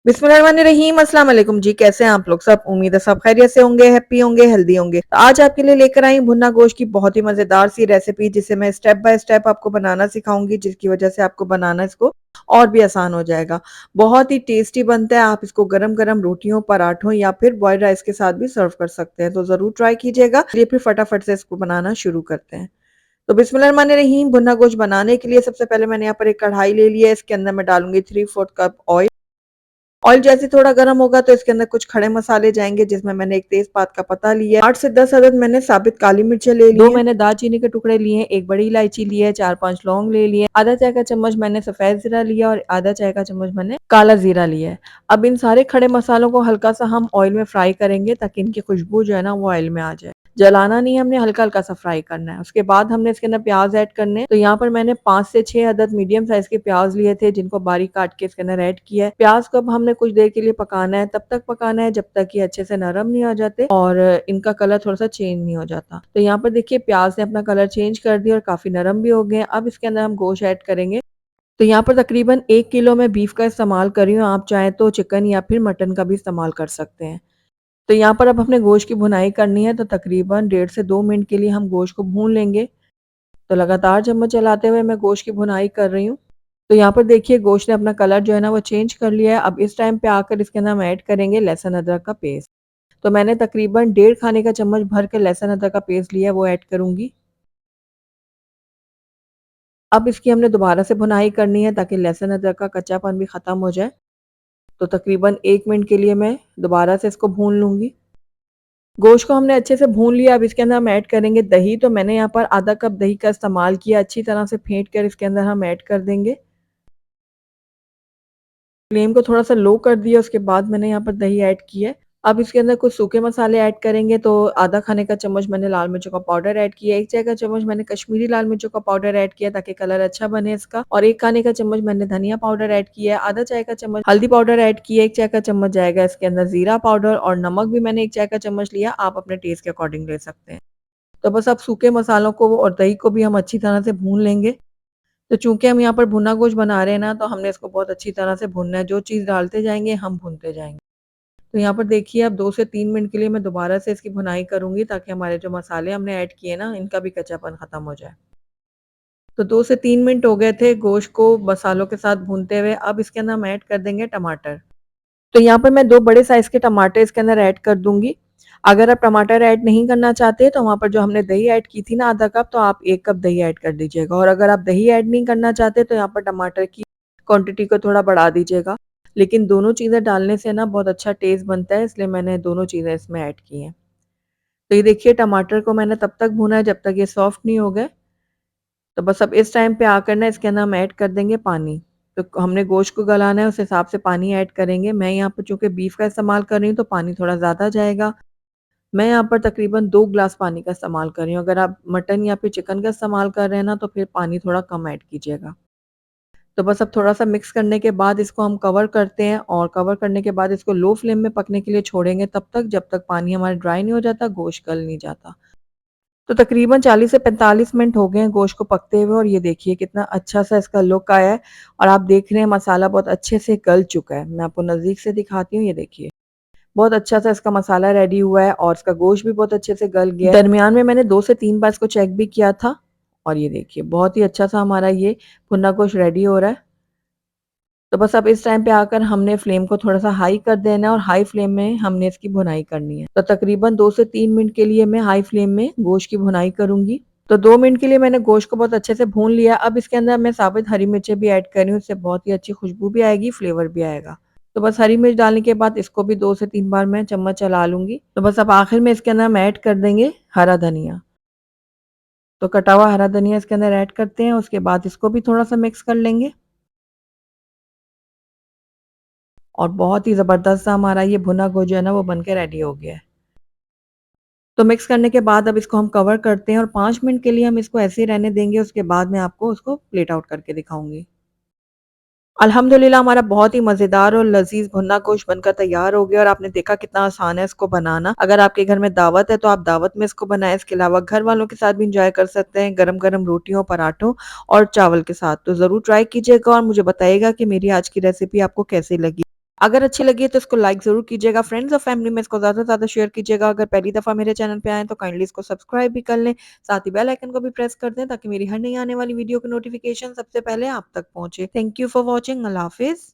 बिस्मिल्लाहिर्रहमानिर्रहीम अस्सलाम वालेकुम जी। कैसे हैं आप लोग सब? उम्मीद है सब खैरियत से होंगे, हैप्पी होंगे, हेल्दी होंगे। तो आज आपके लिए लेकर आई भुना गोश्त की बहुत ही मजेदार सी रेसिपी, जिसे मैं स्टेप बाय स्टेप आपको बनाना सिखाऊंगी, जिसकी वजह से आपको बनाना इसको और भी आसान हो जाएगा। बहुत ही टेस्टी बनता है। आप इसको गरम गरम रोटियों, पराठों या फिर बॉइल्ड राइस के साथ भी सर्व कर सकते हैं, तो जरूर ट्राई कीजिएगा। चलिए फिर फटाफट से इसको बनाना शुरू करते हैं। तो बिस्मिल्लाहिर्रहमानिर्रहीम। भुना गोश्त बनाने के लिए सबसे पहले मैंने यहाँ पर एक कढ़ाई ले लिया है। इसके अंदर मैं डालूंगी 3/4 कप ऑयल। ऑयल जैसे थोड़ा गर्म होगा तो इसके अंदर कुछ खड़े मसाले जाएंगे, जिसमें मैंने एक तेजपात का पत्ता लिया है, 8 से 10 अदद मैंने साबित काली मिर्चें ले ली हैं, 2 मैंने दालचीनी के टुकड़े लिए हैं, एक बड़ी इलायची ली है, 4-5 लौंग ले लिए, आधा चाय का चम्मच मैंने सफेद जीरा लिया और आधा चाय का चम्मच मैंने काला जीरा लिया है। अब इन सारे खड़े मसालों को हल्का सा हम ऑयल में फ्राई करेंगे, ताकि इनकी खुशबू जो है ना वो ऑयल में आ जाए। जलाना नहीं है, हमने हल्का हल्का सा फ्राई करना है। उसके बाद हमने इसके अंदर प्याज ऐड करने हैं। तो यहाँ पर मैंने 5 से 6 अदद मीडियम साइज के प्याज लिए थे, जिनको बारीक काट के इसके अंदर ऐड किया है। प्याज को अब हमने कुछ देर के लिए पकाना है। तब तक पकाना है जब तक ये अच्छे से नरम नहीं हो जाते और इनका कलर थोड़ा सा चेंज नहीं हो जाता। तो यहाँ पर देखिए प्याज ने अपना कलर चेंज कर दिया और काफी नरम भी हो गए हैं। अब इसके अंदर हम गोश्त ऐड करेंगे। तो यहाँ पर तकरीबन 1 किलो मैं बीफ का इस्तेमाल कर रही हूँ। आप चाहें तो चिकन या फिर मटन का भी इस्तेमाल कर सकते हैं। तो यहाँ पर अब हमने गोश्त की भुनाई करनी है, तो तकरीबन 1.5 से 2 मिनट के लिए हम गोश्त को भून लेंगे। तो लगातार चम्मच चलाते हुए मैं गोश्त की भुनाई कर रही हूँ। तो यहाँ पर देखिए गोश्त ने अपना कलर जो है ना वो चेंज कर लिया है। अब इस टाइम पे आकर इसके अंदर हम ऐड करेंगे लहसुन अदरक का पेस्ट। तो मैंने तकरीबन 1.5 खाने का चम्मच भर के लहसुन अदरक का पेस्ट लिया है, वो ऐड करूंगी। अब इसकी हमने दोबारा से भुनाई करनी है, ताकि लहसुन अदरक का कच्चापन भी खत्म हो जाए। तो तकरीबन 1 मिनट के लिए मैं दोबारा से इसको भून लूंगी। गोश्त को हमने अच्छे से भून लिया। अब इसके अंदर हम ऐड करेंगे दही। तो मैंने यहाँ पर आधा कप दही का इस्तेमाल किया। अच्छी तरह से फेंट कर इसके अंदर हम ऐड कर देंगे। फ्लेम को थोड़ा सा लो कर दिया, उसके बाद मैंने यहाँ पर दही ऐड की है। अब इसके अंदर कुछ सूखे मसाले ऐड करेंगे। तो आधा खाने का चम्मच मैंने लाल मिर्चों का पाउडर ऐड किया, 1 चाय का चम्मच मैंने कश्मीरी लाल मिर्चों का पाउडर ऐड किया, ताकि कलर अच्छा बने इसका, और 1 खाने का चम्मच मैंने धनिया पाउडर ऐड किया है, आधा चाय का चम्मच हल्दी पाउडर ऐड किया, 1 चाय का चम्मच जाएगा इसके अंदर जीरा पाउडर, और नमक भी मैंने 1 चाय का चम्मच लिया। आप अपने टेस्ट के अकॉर्डिंग ले सकते हैं। तो बस अब सूखे मसालों को और दही को भी हम अच्छी तरह से भून लेंगे। तो चूंकि हम यहाँ पर भुना गोश्त बना रहे हैं ना, तो हमने इसको बहुत अच्छी तरह से भूनना है। जो चीज़ डालते जाएंगे हम भूनते जाएंगे। तो यहाँ पर देखिए अब 2 से 3 मिनट के लिए मैं दोबारा से इसकी भुनाई करूंगी, ताकि हमारे जो मसाले हमने ऐड किए ना इनका भी कच्चापन खत्म हो जाए। तो 2 से 3 मिनट हो गए थे गोश्त को मसालों के साथ भूनते हुए। अब इसके अंदर हम ऐड कर देंगे टमाटर। तो यहाँ पर मैं 2 बड़े साइज के टमाटर इसके अंदर ऐड कर दूंगी। अगर आप टमाटर ऐड नहीं करना चाहते, तो वहाँ पर जो हमने दही ऐड की थी ना आधा कप, तो आप 1 कप दही ऐड कर दीजिएगा। और अगर आप दही ऐड नहीं करना चाहते, तो यहाँ पर टमाटर की क्वांटिटी को थोड़ा बढ़ा दीजिएगा। लेकिन दोनों चीज़ें डालने से ना बहुत अच्छा टेस्ट बनता है, इसलिए मैंने दोनों चीज़ें इसमें ऐड की हैं। तो ये देखिए टमाटर को मैंने तब तक भूना है जब तक ये सॉफ्ट नहीं हो गए। तो बस अब इस टाइम पे आकर ना इसके अंदर हम ऐड कर देंगे पानी। तो हमने गोश्त को गलाना है, उस हिसाब से पानी ऐड करेंगे। मैं यहाँ पर चूंकि बीफ का इस्तेमाल कर रही हूँ, तो पानी थोड़ा ज़्यादा जाएगा। मैं यहाँ पर तकरीबन 2 ग्लास पानी का इस्तेमाल कर रही हूँ। अगर आप मटन या फिर चिकन का इस्तेमाल कर रहे हैं ना, तो फिर पानी थोड़ा कम ऐड कीजिएगा। तो बस अब थोड़ा सा मिक्स करने के बाद इसको हम कवर करते हैं, और कवर करने के बाद इसको लो फ्लेम में पकने के लिए छोड़ेंगे तब तक, जब तक पानी हमारा ड्राई नहीं हो जाता, गोश्त गल नहीं जाता। तो तकरीबन 40 से 45 मिनट हो गए हैं गोश्त को पकते हुए, और ये देखिए कितना अच्छा सा इसका लुक आया है। और आप देख रहे हैं मसाला बहुत अच्छे से गल चुका है। मैं आपको नज़दीक से दिखाती हूँ, ये देखिए बहुत अच्छा सा इसका मसाला रेडी हुआ है, और इसका गोश्त भी बहुत अच्छे से गल गया है। दरमियान में मैंने 2 से 3 बार इसको चेक भी किया था। और ये देखिए बहुत ही अच्छा सा हमारा ये भुना गोश्त रेडी हो रहा है। तो बस अब इस टाइम पे आकर हमने फ्लेम को थोड़ा सा हाई कर देना है, और हाई फ्लेम में हमने इसकी भुनाई करनी है। तो तकरीबन 2 से 3 मिनट के लिए मैं हाई फ्लेम में गोश्त की भुनाई करूंगी। तो 2 मिनट के लिए मैंने गोश्त को बहुत अच्छे से भून लिया। अब इसके अंदर मैं साबित हरी मिर्चें भी ऐड कर रही हूँ, इससे बहुत ही अच्छी खुशबू भी आएगी, फ्लेवर भी आएगा। तो बस हरी मिर्च डालने के बाद इसको भी 2 से 3 बार मैं चम्मच चला लूंगी। तो बस अब आखिर में इसके अंदर हम ऐड कर देंगे हरा धनिया। तो कटा हुआ हरा धनिया इसके अंदर ऐड करते हैं, उसके बाद इसको भी थोड़ा सा मिक्स कर लेंगे। और बहुत ही ज़बरदस्त सा हमारा ये भुना गोश्त जो है ना वो बन के रेडी हो गया है। तो मिक्स करने के बाद अब इसको हम कवर करते हैं, और 5 मिनट के लिए हम इसको ऐसे ही रहने देंगे। उसके बाद मैं आपको उसको प्लेट आउट करके दिखाऊंगी। अल्हम्दुलिल्लाह हमारा बहुत ही मज़ेदार और लज़ीज़ भुना गोश्त बनकर तैयार हो गया, और आपने देखा कितना आसान है इसको बनाना। अगर आपके घर में दावत है, तो आप दावत में इसको बनाएं। इसके अलावा घर वालों के साथ भी इंजॉय कर सकते हैं, गरम गरम रोटियों, पराठों और चावल के साथ। तो ज़रूर ट्राई कीजिएगा और मुझे बताइएगा कि मेरी आज की रेसिपी आपको कैसी लगी। अगर अच्छी लगी है तो इसको लाइक ज़रूर कीजिएगा, फ्रेंड्स और फैमिली में इसको ज़्यादा से ज़्यादा शेयर कीजिएगा। अगर पहली दफ़ा मेरे चैनल पे आए हैं तो काइंडली इसको सब्सक्राइब भी कर लें, साथ ही बेल आइकन को भी प्रेस कर दें ताकि मेरी हर नई आने वाली वीडियो की नोटिफ़िकेशन सबसे पहले आप तक पहुँचे। Thank you for watching. अल्लाह हाफ़िज़।